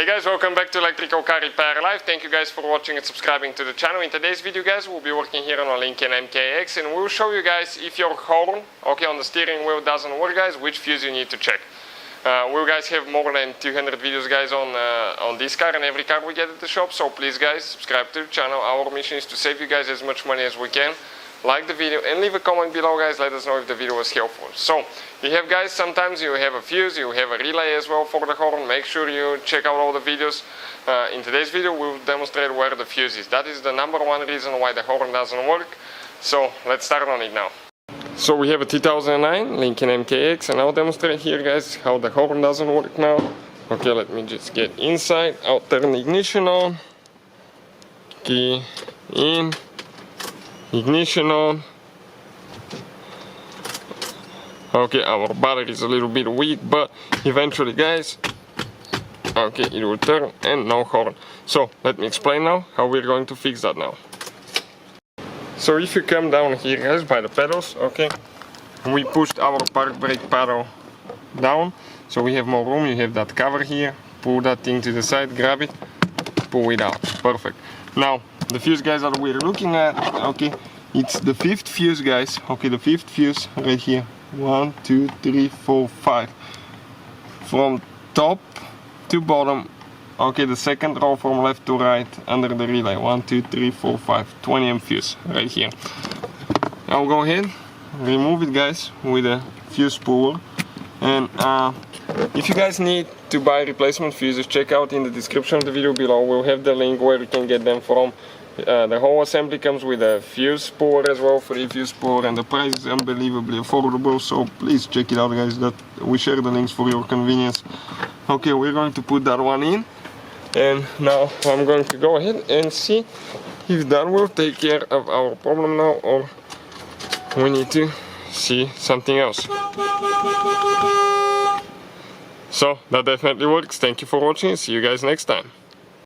Hey guys, welcome back to Electrical Car Repair Live. Thank you guys for watching and subscribing to the channel. In today's video guys, we'll be working here on a Lincoln MKX and we'll show you guys if your horn, on the steering wheel doesn't work guys, which fuse you need to check. We'll guys have more than 200 videos guys on this car and every car we get at the shop, so please guys subscribe to the channel. Our mission is to save you guys as much money as we can. Like the video and leave a comment below guys, let us know if the video was helpful. So you have guys, sometimes you have a fuse, you have a relay as well for the horn. Make sure you check out all the videos. In today's video we'll demonstrate where the fuse is. That is the number one reason why the horn doesn't work. So let's start on it now. So we have a 2009 Lincoln MKX and I'll demonstrate here guys how the horn doesn't work now. Okay, let me just get inside. I'll turn the ignition on. Key in. Ignition on. Okay, our battery is a little bit weak, but eventually guys, okay, it will turn and no horn. So let me explain now how we're going to fix that now. So if you come down here guys by the pedals, okay, we pushed our park brake pedal down, so we have more room. You have that cover here, pull that thing to the side, grab it, pull it out, perfect. Now the fuse guys that we're looking at, okay, it's the fifth fuse guys, okay, the fifth fuse right here. 1, 2, 3, 4, 5 from top to bottom, okay, the second row from left to right under the relay. 1, 2, 3, 4, 5, 20 amp fuse right here. I'll go ahead, remove it guys with a fuse puller. And if you guys need to buy replacement fuses, check out in the description of the video below. We'll have the link where you can get them from. The whole assembly comes with a fuse puller as well, free fuse puller, and the price is unbelievably affordable, so please check it out guys. That we share the links for your convenience. Okay, we're going to put that one in, and now I'm going to go ahead and see if that will take care of our problem now, or we need to see something else. So that definitely works. Thank you for watching. See you guys next time.